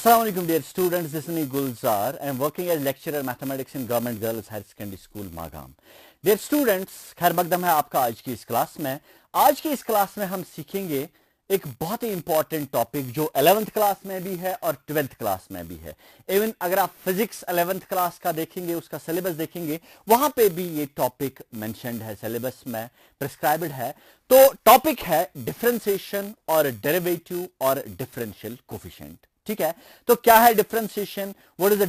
Assalamu alaikum dear students, this is me Gulzar. I am working as lecturer mathematics in Government Girls Higher Secondary School Magam. Dear students, खैर मकदम है आपका आज की इस class में। आज की इस क्लास में हम सीखेंगे एक बहुत ही इंपॉर्टेंट टॉपिक जो 11th क्लास में भी है और 12th क्लास में भी है। इवन अगर आप फिजिक्स 11th क्लास का देखेंगे, उसका सिलेबस देखेंगे, वहां पे भी ये टॉपिक मेंशन्ड है, सिलेबस में प्रिस्क्राइब्ड है। तो टॉपिक है डिफरेंशिएशन और डेरिवेटिव और डिफरेंशियल कोफिशिएंट। ठीक है, तो क्या है differentiation, what is the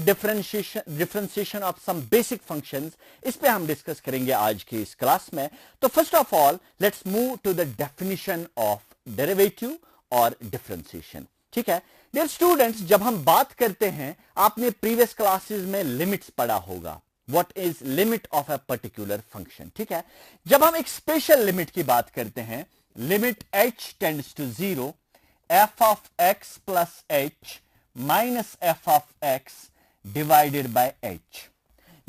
differentiation of some basic functions, इस पे हम डिस्कस करेंगे आज की इस क्लास में। तो first of all let's move to the definition of derivative और डिफरेंशिएशन। ठीक है डियर स्टूडेंट्स, जब हम बात करते हैं, आपने प्रीवियस क्लासेस में लिमिट्स पढ़ा होगा, what is limit of a particular function. ठीक है, जब हम एक स्पेशल लिमिट की बात करते हैं, limit h tends to 0 f of x plus h minus f of x divided by h।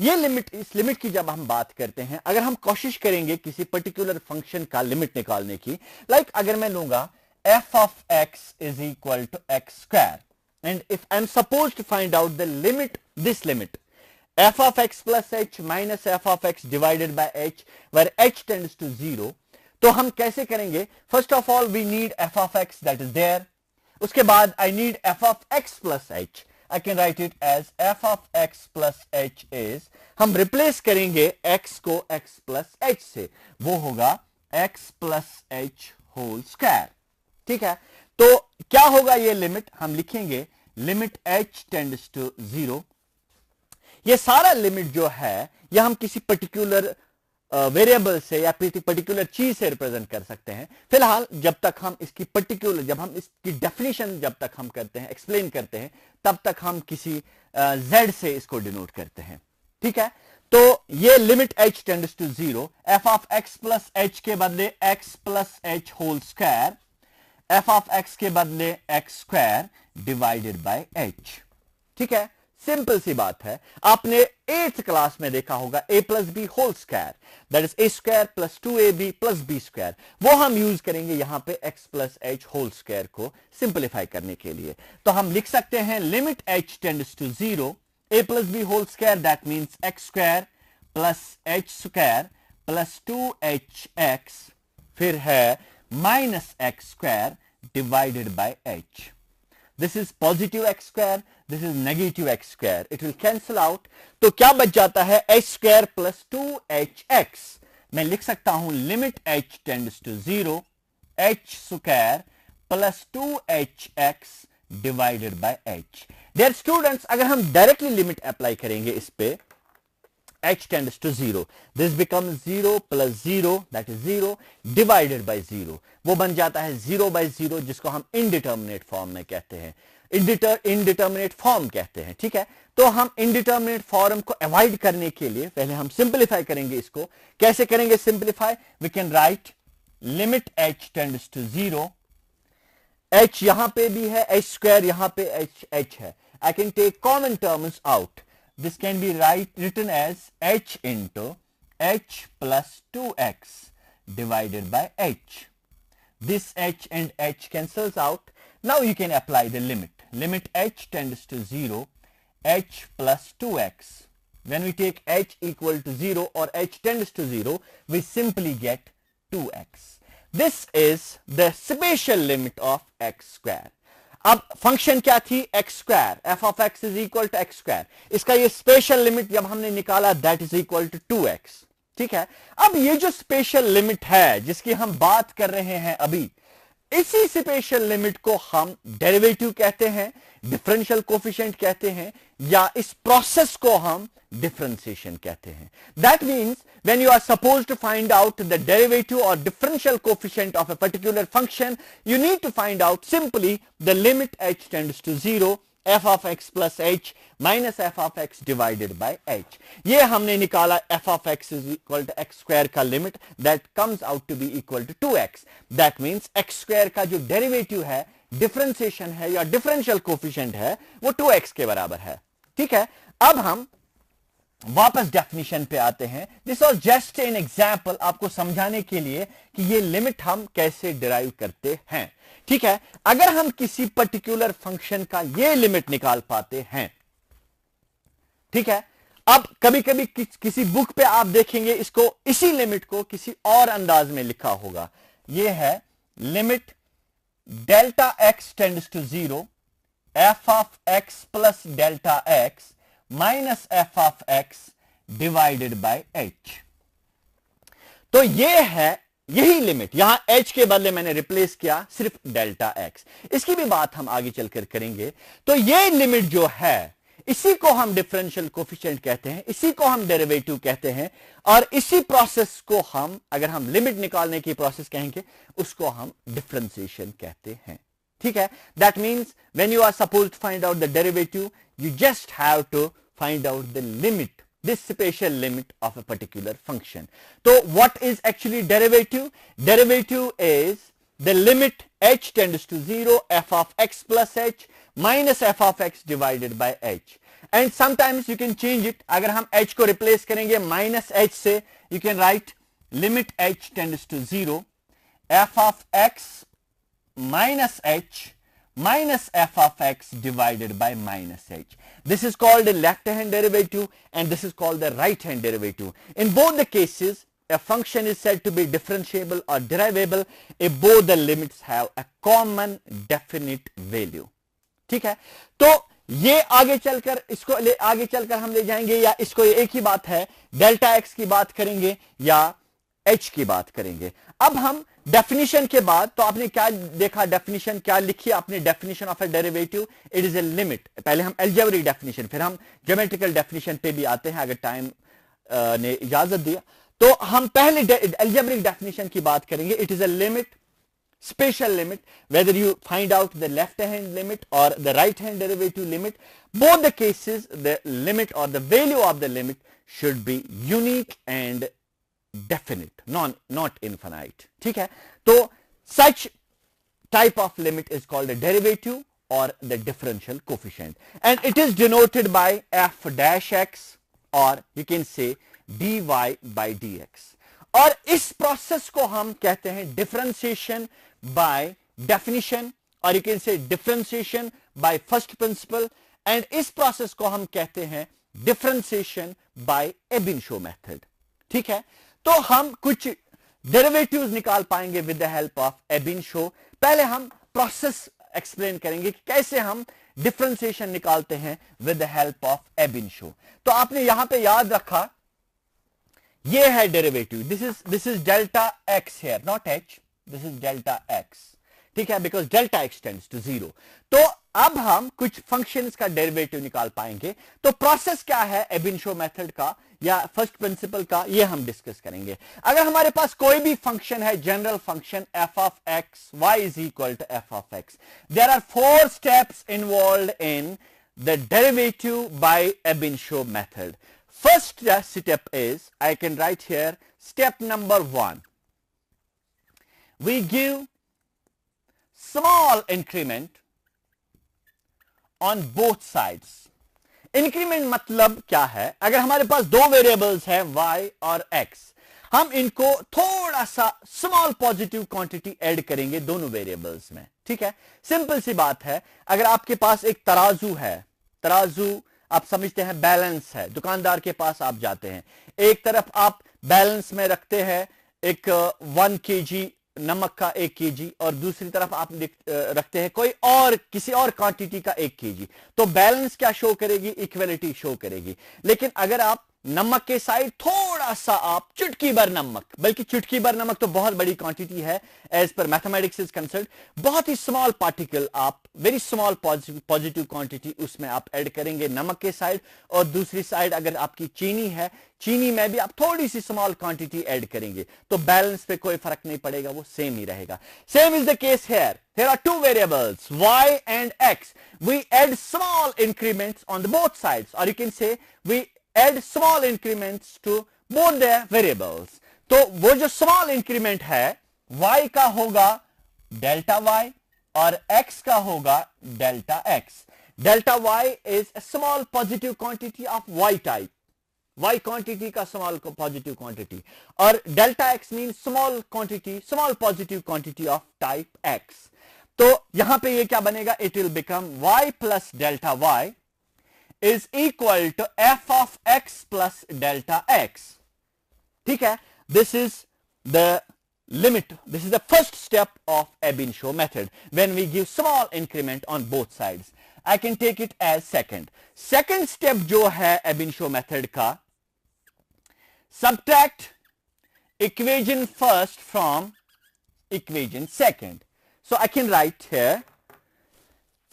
ये लिमिट, इस लिमिट की जब हम बात करते हैं, अगर हम कोशिश करेंगे किसी पर्टिकुलर फंक्शन का लिमिट निकालने की, लाइक अगर मैं लूंगा f of x is equal to x square and if I'm supposed to find out the limit, this limit f of x plus h minus f of x divided by h where h tends to 0, तो हम कैसे करेंगे? First of all we need f of x that is there, उसके बाद I need f of x plus h, I can write it as f of x plus h is, हम replace करेंगे x को x plus h से, वो होगा x plus h whole square. ठीक है, तो क्या होगा ये लिमिट, हम लिखेंगे लिमिट h टेंड्स टू 0। ये सारा लिमिट जो है ये हम किसी पर्टिकुलर वेरिएबल से या पर्टिकुलर चीज से रिप्रेजेंट कर सकते हैं। फिलहाल जब तक हम इसकी पर्टिकुलर, जब हम इसकी डेफिनेशन जब तक हम करते हैं, एक्सप्लेन करते हैं, तब तक हम किसी z से इसको डिनोट करते हैं। ठीक है, तो ये limit h tends to 0, f of x plus h के बदले x plus h whole square, f of x के बदले x square divided by h। ठीक है, सिंपल सी बात है, आपने 8th क्लास में देखा होगा a plus b whole square, that is a square plus 2ab plus b square, वो हम यूज करेंगे यहां पे x plus h whole square को सिंपलीफाई करने के लिए। तो हम लिख सकते हैं limit h tends to 0 a plus b whole square, that means x square plus h square plus 2hx, फिर है minus x square divided by h। This is positive x square, this is negative x square, it will cancel out, तो क्या बच जाता है h square plus 2hx। मैं लिख सकता हूं limit h tends to 0 h square plus 2hx divided by h। Dear students, अगर हम डायरेक्टली लिमिट अप्लाई करेंगे इस पे, h tends to 0, this becomes 0 plus 0 that is 0 divided by 0, वो बन जाता है 0 by 0, जिसको हम इनडिटर्मिनेट फॉर्म में कहते हैं, इनडिटर्मिनेट फॉर्म कहते हैं। ठीक है, तो हम इनडिटर्मिनेट फॉर्म को अवॉइड करने के लिए पहले हम सिंपलीफाई करेंगे इसको। कैसे करेंगे simplify? We can write limit h tends to 0, h यहां पे भी है, h स्क्वायर यहां पे h है, I can take common terms out, this can be written as h into h plus 2x divided by h. This h and h cancels out. Now you can apply the limit. Limit h tends to 0 h plus 2x. When we take h equal to 0 or h tends to 0, we simply get 2x. This is the special limit of x square. अब function क्या थी? X square, f of x is equal to x square, इसका ये special limit जब हमने निकाला that is equal to 2x। ठीक है, अब ये जो स्पेशल लिमिट है जिसकी हम बात कर रहे हैं अभी, इसी स्पेशल लिमिट को हम डेरिवेटिव कहते हैं, डिफरेंशियल कोफिशिएंट कहते हैं, या इस प्रोसेस को हम डिफरेंशिएशन कहते हैं। That means when you are supposed to find out the derivative or differential coefficient of a particular function, you need to find out simply the limit h tends to 0 f of x plus h minus f of x divided by h। ये हमने निकाला f of x is equal to x square का limit, that comes out to be equal to 2x। that means x square का जो derivative है, differentiation है या differential coefficient है, वो 2x के बराबर है। ठीक है, अब हम वापस डेफिनेशन पे आते हैं। This was just an example, आपको समझाने के लिए कि ये लिमिट हम कैसे डिराइव करते हैं। ठीक है, अगर हम किसी पर्टिकुलर फंक्शन का ये लिमिट निकाल पाते हैं, ठीक है, अब कभी कभी किसी बुक पे आप देखेंगे इसको, इसी लिमिट को किसी और अंदाज में लिखा होगा। ये है limit delta x tends to 0 f of x plus delta x minus f of x divided by h. तो ये है, यही लिमिट, यहां एच के बदले मैंने रिप्लेस किया सिर्फ डेल्टा एक्स। इसकी भी बात हम आगे चलकर करेंगे। तो ये लिमिट जो है, इसी को हम डिफरेंशियल कोफिशिएंट कहते हैं, इसी को हम डेरिवेटिव कहते हैं, और इसी प्रोसेस को हम, अगर हम लिमिट निकालने की प्रोसेस कहेंगे, उसको हम डिफरेंशिएशन कहते हैं। ठीक है, that means when you are suppose to find out the derivative, you just have to find out the limit, this special limit of a particular function. So what is actually derivative? Derivative is the limit h tends to 0 f of x plus h minus f of x divided by h. And sometimes you can change it. अगर हम h को replace करेंगे minus h से, you can write limit h tends to 0 f of x minus h minus f of x divided by minus h. This is called the left hand derivative and this is called the right hand derivative. In both the cases, a function is said to be differentiable or derivable if both the limits have a common definite value. ठीक है, तो ये आगे चलकर, इसको आगे चलकर हम ले जाएंगे, या इसको एक ही बात है, डेल्टा एक्स की बात करेंगे या h की बात करेंगे। अब हम डेफिनेशन के बाद, तो आपने क्या देखा, डेफिनेशन क्या लिखी आपने, definition of A derivative, it is a limit. पहले हम अलजेब्रिक डेफिनेशन, फिर हम ज्योमेट्रिकल डेफिनेशन पे भी आते हैं अगर टाइम ने इजाजत दिया। तो हम पहले अलजेब्रिक डेफिनेशन की बात करेंगे। It is a limit, special limit, whether you find out the left hand limit or the right hand derivative limit, both the cases the limit or the value of the limit should be unique and definite, not infinite. ठीक है, तो such type of limit is called a derivative or the differential coefficient, and it is denoted by f dash x, or you can say dy by dx. और इस process को हम कहते हैं differentiation by definition, और you can say differentiation by first principle, and इस process को हम कहते हैं डिफरेंशिएशन बाय एबिंशो मेथड। ठीक है, तो हम कुछ डेरिवेटिव्स निकाल पाएंगे विद द हेल्प ऑफ एबिंशो। पहले हम प्रोसेस एक्सप्लेन करेंगे कि कैसे हम डिफरेंशिएशन निकालते हैं with the help of ab initio. तो आपने यहां पे याद रखा, ये है derivative, this is delta x here, not h, this is delta x. ठीक है, because delta x tends to 0। तो अब हम कुछ फंक्शंस का डेरिवेटिव निकाल पाएंगे। तो प्रोसेस क्या है एबिंशो मेथड का या फर्स्ट प्रिंसिपल का, ये हम डिस्कस करेंगे। अगर हमारे पास कोई भी फंक्शन है, general function f of x y is equal to f of x, there are 4 steps involved in the derivative by Ebinshaw method. First step is, I can write here, step number 1. We give small increment on both sides. Increment मतलब क्या है? अगर हमारे पास दो variables हैं y और x, हम इनको थोड़ा सा स्मॉल पॉजिटिव क्वांटिटी ऐड करेंगे दोनों वेरिएबल्स में। ठीक है, सिंपल सी बात है। अगर आपके पास एक तराजू है, तराजू आप समझते हैं बैलेंस है, दुकानदार के पास आप जाते हैं, एक तरफ आप बैलेंस में रखते हैं एक 1 kg नमक का 1 kg, और दूसरी तरफ आप रखते हैं कोई और किसी और क्वांटिटी का 1 kg, तो बैलेंस क्या शो करेगी? इक्वलिटी शो करेगी। लेकिन अगर आप नमक के साइड थोड़ा सा आप चुटकी भर नमक, बल्कि चुटकी भर नमक तो बहुत बड़ी क्वांटिटी है as per mathematics is concern, बहुत ही स्मॉल पार्टिकल आप, वेरी स्मॉल पॉजिटिव क्वांटिटी उसमें आप ऐड करेंगे नमक के साइड, और दूसरी साइड अगर आपकी चीनी है, चीनी में भी आप थोड़ी सी स्मॉल क्वांटिटी ऐड करेंगे, तो बैलेंस पे कोई फर्क नहीं पड़ेगा, वो सेम ही रहेगा। Same is the case here, there are two variables y and x, we add small increments on the both sides, or you can say we add small increments to both the variables। तो वो जो small increment है y का होगा delta y और x का होगा delta x। Delta y is a small positive quantity of y type, y quantity का small positive quantity, और delta x means small quantity, small positive quantity of type x। तो यहां पे ये क्या बनेगा, it will become y plus delta y is equal to f of x plus delta x. ठीक है, this is the limit. This is the first step of Ebinshaw method. When we give small increment on both sides, I can take it as second. Second step जो है Ebinshaw method का, subtract equation first from equation second. So I can write here,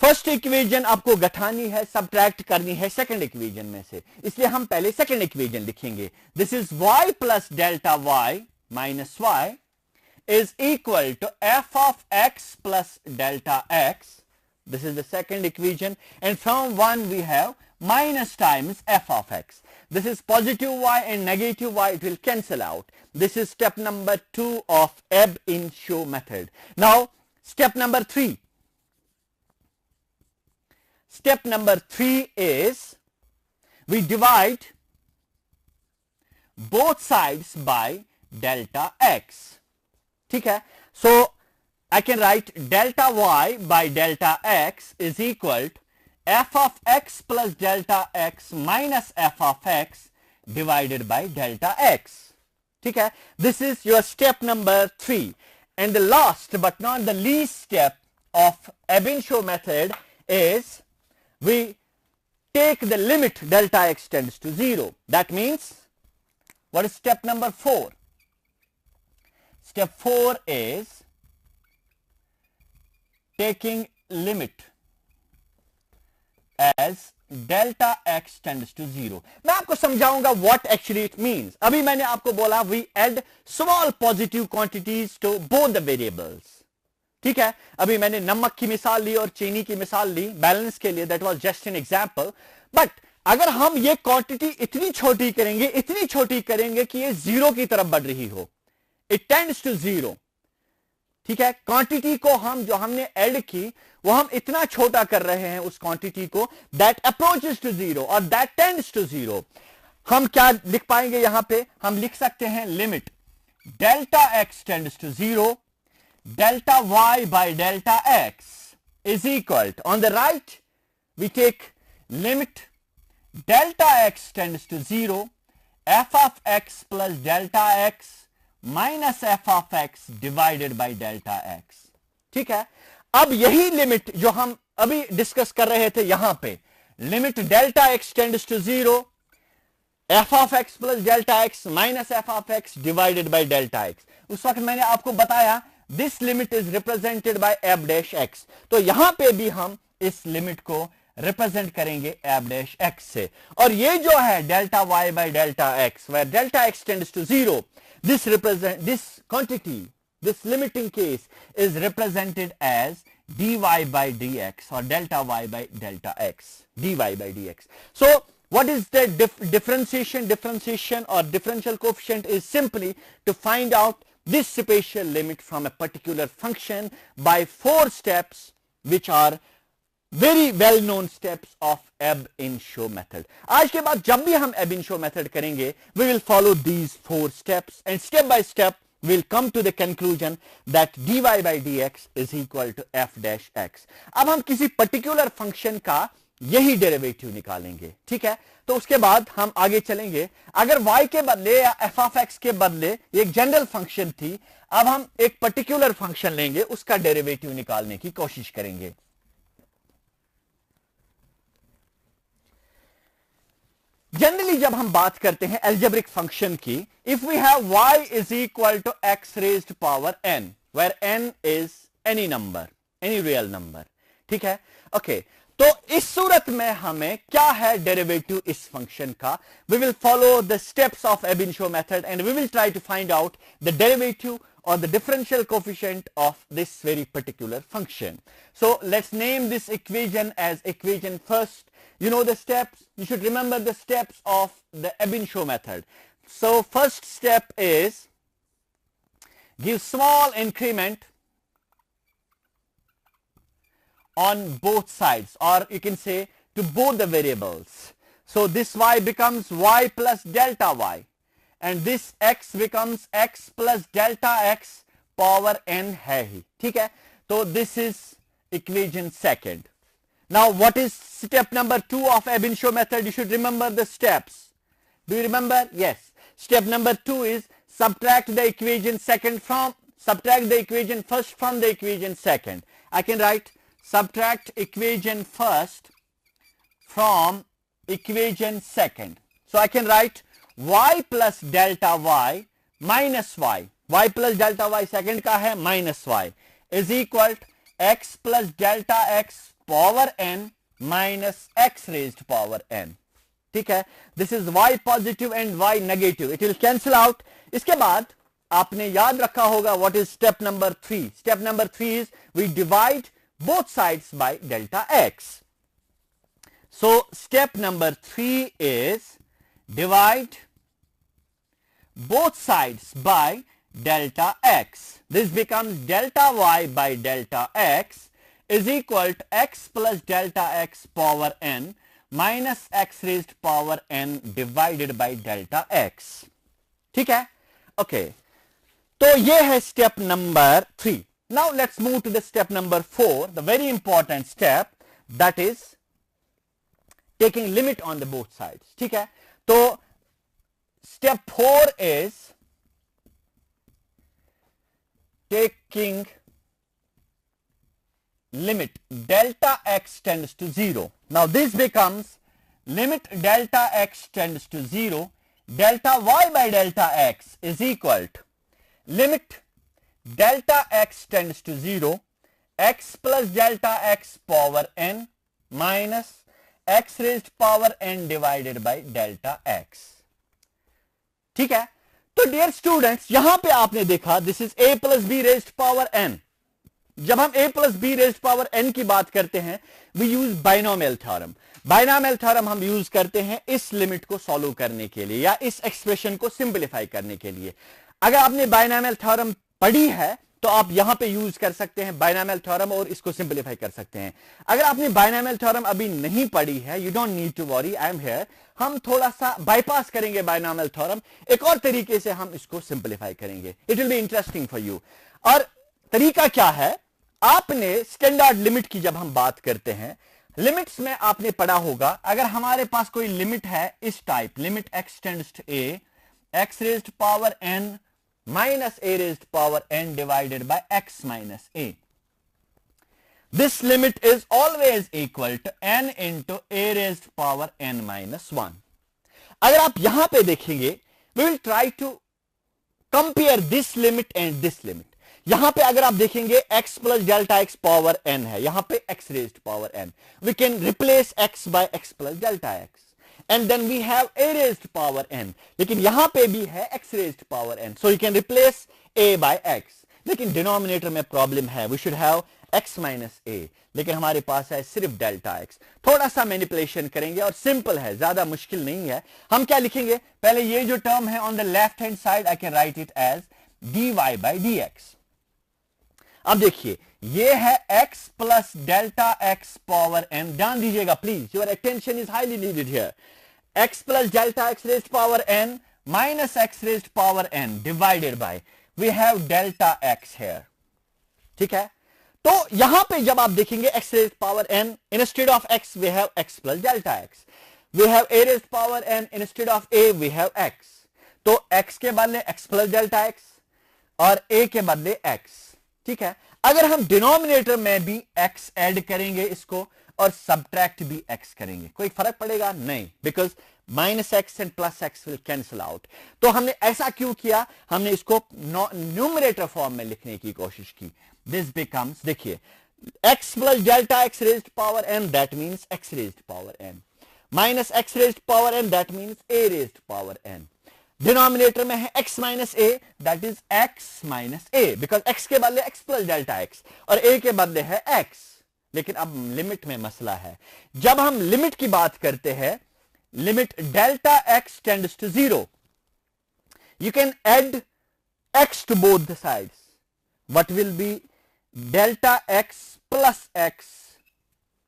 first equation आपको गठानी है, subtract करनी है second equation में से, इसलिए हम पहले सेकंड इक्वेजन लिखेंगे. This is y plus delta y minus y is equal to f of x plus delta x. This is the second equation, and from 1 we have minus times f of x. This is positive y and negative y, it will cancel out. This is step number 2 of Ebinshaw method. Now step number 3. Step number 3 is we divide both sides by delta x. ठीक है, so I can write delta y by delta x is equal to f of x plus delta x minus f of x divided by delta x. ठीक है, this is your step number 3. And the last but not the least step of Ebinshaw method is we take the limit delta x tends to 0. That means, what is step number 4? Step 4 is taking limit as delta x tends to 0. मैं आपको समझाऊंगा what actually it means. अभी मैंने आपको बोला we add small positive quantities to both the variables. ठीक है, अभी मैंने नमक की मिसाल ली और चीनी की मिसाल ली बैलेंस के लिए, that was just an example. But अगर हम ये क्वांटिटी इतनी छोटी करेंगे कि ये जीरो की तरफ बढ़ रही हो, इट टेंड्स टू 0. ठीक है, क्वांटिटी को हम जो हमने ऐड की वो हम इतना छोटा कर रहे हैं उस क्वांटिटी को, दैट अप्रोचेस टू 0 और दैट टेंड्स टू 0. हम क्या लिख पाएंगे यहां पे, हम लिख सकते हैं limit delta x tends to 0, delta y by delta x is equal to, on the right we take limit delta x tends to 0, f of x plus delta x minus f of x divided by delta x. ठीक है, अब यही limit जो हम अभी discuss कर रहे थे यहां पे, limit delta x tends to 0, f of x plus delta x minus f of x divided by delta x. उस वक्त मैंने आपको बताया this limit is represented by f dash x. तो यहां पे भी हम इस लिमिट को रिप्रेजेंट करेंगे एफ डैश एक्स से, और ये जो है delta y by delta x, where delta x tends to 0, this quantity, this limiting case is represented as dy by dx or delta y by delta x, dy by dx. So what is the differentiation or differential coefficient is simply to find out this spatial limit from a particular function by 4 steps which are very well known steps of Ebinshaw method. आज के बाद जब भी हम Ebinshaw method करेंगे, we will follow these 4 steps and step by step we'll come to the conclusion that dy by dx is equal to f dash x. अब हम किसी particular function का यही डेरिवेटिव निकालेंगे. ठीक है, तो उसके बाद हम आगे चलेंगे. अगर y के बदले या f of x के बदले एक जनरल फंक्शन थी, अब हम एक पर्टिकुलर फंक्शन लेंगे, उसका डेरिवेटिव निकालने की कोशिश करेंगे. जनरली जब हम बात करते हैं एल्जेब्रिक फंक्शन की, if we have y is equal to x raised power n, where n is any number, any real number. ठीक है, ओके. तो इस सूरत में हमें क्या है डेरिवेटिव इस फंक्शन का, we will follow the steps of Ebinshaw method and we will try to find out the derivative or the differential coefficient of this very particular function. So let's name this equation as equation first. You know the steps, you should remember the steps of the Ebinshaw method. So first step is give small increment on both sides, or you can say to both the variables. So this y becomes y plus delta y, and this x becomes x plus delta x power n है ही. ठीक है, So this is equation second. Now what is step number 2 of Ab-Initio method? You should remember the steps. Do you remember? Yes. Step number 2 is subtract the equation first from the equation second. I can write subtract equation first from equation second. So I can write y plus delta y minus y. Y plus delta y second का है minus y is equal to x plus delta x power n minus x raised to power n. ठीक है, this is y positive and y negative. It will cancel out. इसके बाद आपने याद रखा होगा what is step number 3. Step number 3 is we divide both sides by delta x. So step number 3 is divide both sides by delta x. This becomes delta y by delta x is equal to x plus delta x power n minus x raised to power n divided by delta x. ठीक है? Okay. तो ये है step number 3. Now let's move to the step number 4, the very important step, that is taking limit on the both sides. ठीक है? तो step 4 is taking limit delta x tends to 0. Now this becomes limit delta x tends to 0, delta y by delta x is equal to limit delta x tends to 0, x plus delta x power n minus x raised to power n divided by delta x. ठीक है? तो dear students, यहां पे आपने देखा this is a plus b raised power n. जब हम a plus b raised power n की बात करते हैं we use binomial theorem. Binomial theorem हम यूज करते हैं इस लिमिट को सॉल्व करने के लिए या इस एक्सप्रेशन को सिंपलीफाई करने के लिए. अगर आपने बाइनोमियल थ्योरम पढ़ी है तो आप यहां पे यूज कर सकते हैं बाइनोमियल थ्योरम और इसको सिंपलीफाई कर सकते हैं. अगर आपने बाइनोमियल थ्योरम अभी नहीं पढ़ी है, you don't need to worry, I am here. हम थोड़ा सा बाईपास करेंगे बाइनोमियल थ्योरम, एक और तरीके से हम इसको सिंपलीफाई करेंगे. It will be interesting for you. और तरीका क्या है, आपने स्टैंडर्ड लिमिट की जब हम बात करते हैं, लिमिट्स में आपने पढ़ा होगा अगर हमारे पास कोई लिमिट है इस type, limit x tends to a, x raised power n minus a raised power n divided by x minus a. This limit is always equal to n into a raised power n minus 1. अगर आप यहां पे देखेंगे, we will try to compare this limit and this limit. यहां पे अगर आप देखेंगे x plus delta x power n है, यहां पे x raised power n. We can replace x by x plus delta x. And then we have a raised power n. लेकिन यहां पे भी है x raised power n. So you can replace a by x. लेकिन denominator में problem है, we should have x minus a. लेकिन हमारे पास है सिर्फ डेल्टा x. थोड़ा सा मैनिपुलेशन करेंगे और सिंपल है, ज्यादा मुश्किल नहीं है. हम क्या लिखेंगे, पहले ये जो टर्म है on the left hand side I can write it as dy by dx. अब देखिए ये है x plus delta x power n. ध्यान दीजिएगा please, your attention is highly needed here. x plus delta x raised power n minus x raised power n divided by we have delta x here. ठीक है? तो यहां पे जब आप देखेंगे x raised power n instead of x we have x plus delta x. We have a raised power n instead of a we have x. तो x के बदले x प्लस डेल्टा x और a के बदले x. ठीक है? अगर हम डिनोमिनेटर में भी x ऐड करेंगे इसको और सब्ट्रैक्ट भी x करेंगे, कोई फर्क पड़ेगा नहीं, because minus x and plus x will cancel out. तो हमने ऐसा क्यों किया, हमने इसको न्यूमरेटर फॉर्म में लिखने की कोशिश की. दिस बिकम्स, देखिए x plus delta x raised power n, that means x raised power n, minus x raised power n, that means a raised power n. Denominator में है x minus a, that is x minus a, because x के बदले x plus delta x और a के बदले है x. लेकिन अब लिमिट में मसला है. जब हम लिमिट की बात करते हैं, limit delta x tends to 0, you can add x to both the sides. What will be delta x plus x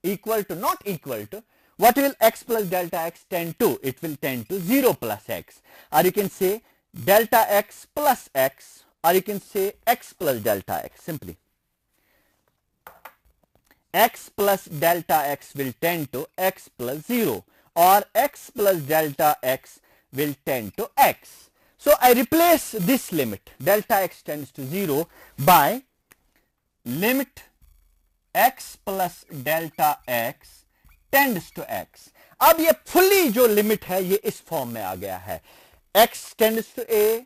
equal to, not equal to, what will x plus delta x tend to? It will tend to 0 plus x. Or you can say delta x plus x, or you can say x plus delta x simply. x plus delta x will tend to x plus 0, or x plus delta x will tend to x. So I replace this limit delta x tends to 0 by limit x plus delta x tends to x. अब ये fully जो limit है ये इस form में आ गया है, x tends to a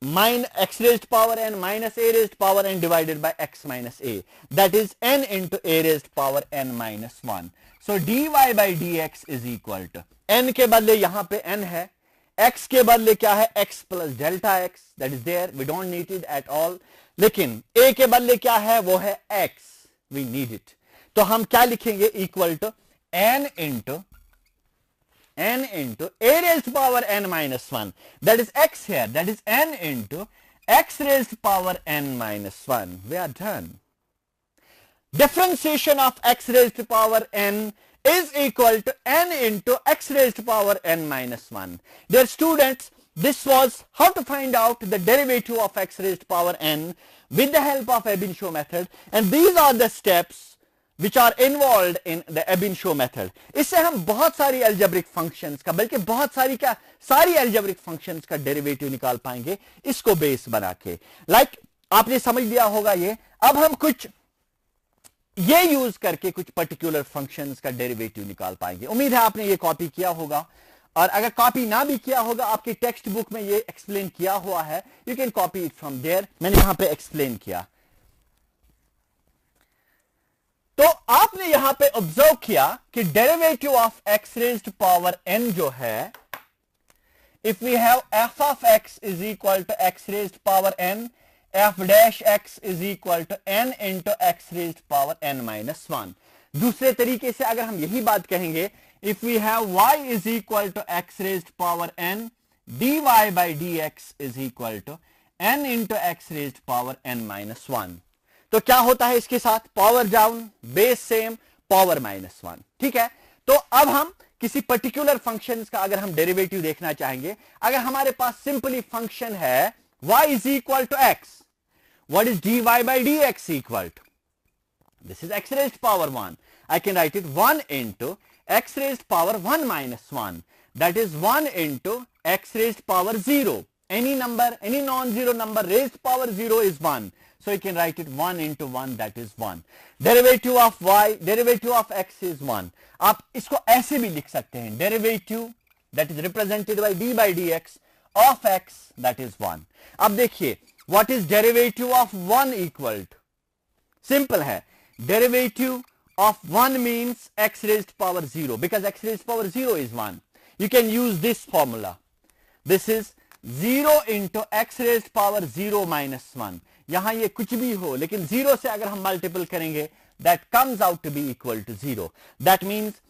x raised power n minus a raised power n divided by x minus a, that is n into a raised power n minus 1. So dy by dx is equal to, n के बदले यहां पे n है, x के बदले क्या है, x plus delta x, that is there, we don't need it at all. लेकिन a के बदले क्या है, वो है x, we need it. तो हम क्या लिखेंगे, equal to n into a raised power n minus 1, that is x here, that is n into x raised power n minus 1. We are done. Differentiation of x raised power n is equal to n into x raised power n minus 1. Dear students, this was how to find out the derivative of x raised power n with the help of Ebinshaw method, and these are the steps which are involved in the Ebinshaw method. इससे हम बहुत सारी algebraic functions का, बल्कि बहुत सारी क्या, सारी algebraic functions का derivative निकाल पाएंगे इसको बेस बना के. Like आपने समझ लिया होगा ये. अब हम कुछ ये यूज करके कुछ पर्टिकुलर फंक्शंस का डेरिवेटिव निकाल पाएंगे. उम्मीद है आपने ये कॉपी किया होगा, और अगर कॉपी ना भी किया होगा, आपकी टेक्स्ट बुक में ये एक्सप्लेन किया हुआ है, you can copy it from there. मैंने यहां पे एक्सप्लेन किया. तो आपने यहां पे ऑब्जर्व किया कि derivative of x raised power n जो है, if we have f of x is equal to x raised power n, f dash x is equal to n into x raised power n minus 1. दूसरे तरीके से अगर हम यही बात कहेंगे, if we have y is equal to x raised power n, dy by dx is equal to n into x raised power n minus 1. तो क्या होता है इसके साथ, power down, base same, power minus 1. ठीक है. तो अब हम किसी पर्टिकुलर फंक्शन का अगर हम डेरिवेटिव देखना चाहेंगे, अगर हमारे पास सिंपली फंक्शन है y is equal to x, what is dy by dx equal to? This is x raised power 1. I can write it 1 into x raised power 1 minus 1. That is 1 into x raised power 0. Any number, any non-zero number raised power 0 is 1. So you can write it 1 into 1, that is 1. Derivative of y, derivative of x is 1. आप इसको ऐसे भी लिख सकते हैं, derivative that is represented by d by dx of x, that is 1. अब देखिए, what is derivative of 1 equal to? Simple है. Derivative of 1 means x raised power 0, because x raised power 0 is 1. You can use this formula. This is 0 into x raised power 0 minus 1. यहां ये कुछ भी हो, लेकिन 0 से अगर हम मल्टीपल करेंगे, that comes out to be equal to 0. That means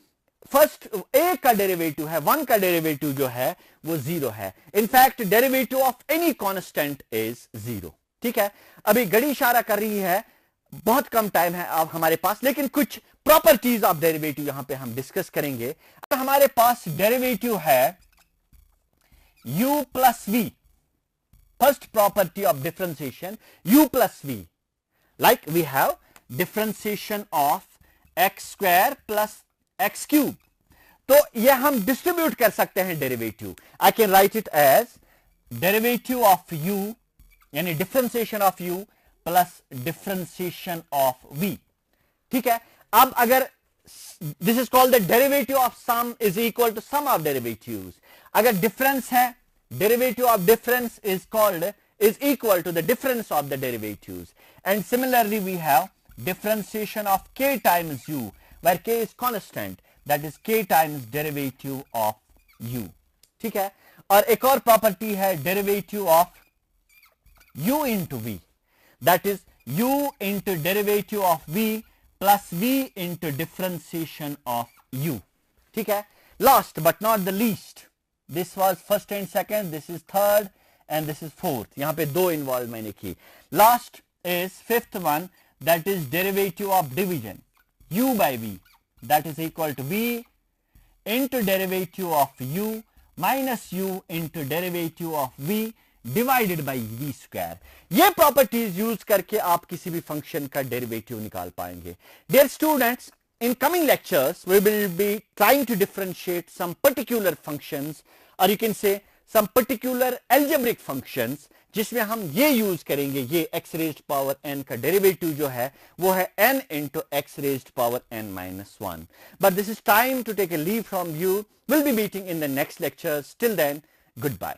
first a का डेरिवेटिव है, 1 का डेरिवेटिव जो है वो 0 है. In fact derivative of any constant is 0. ठीक है. अभी घड़ी इशारा कर रही है, बहुत कम टाइम है अब हमारे पास, लेकिन कुछ प्रॉपर्टीज ऑफ डेरिवेटिव यहां पे हम डिस्कस करेंगे. हमारे पास डेरिवेटिव है u plus v. First property of differentiation u plus v. Like we have differentiation of x square plus x cube. तो ये हम डिस्ट्रीब्यूट कर सकते हैं derivative. I can write it as derivative of u, यानी differentiation of u plus differentiation of v. ठीक है. अब अगर this is called the derivative of sum is equal to sum of derivatives. अगर डिफरेंस है, derivative of difference is called is equal to the difference of the derivatives. And similarly we have differentiation of k times u, where k is constant, that is k times derivative of u. ठीक है. और एक और property है derivative of u into v, that is u into derivative of v plus v into differentiation of u. ठीक है. Last but not the least, this was first and second, this is third and this is fourth. यहां पे दो involve मैंने की. Last is fifth one, that is derivative of division, u by v, that is equal to v into derivative of u minus u into derivative of v divided by v square. ये properties use करके आप किसी भी function का derivative निकाल पाएंगे। Dear students, in coming lectures we will be trying to differentiate some particular functions, or you can say some particular algebraic functions, जिसमें हम ये यूज करेंगे, ये x raised power n का डेरिवेटिव जो है वो है n into x raised power n minus 1. But this is time to take a leave from you. We'll be meeting in the next lectures. Till then, goodbye.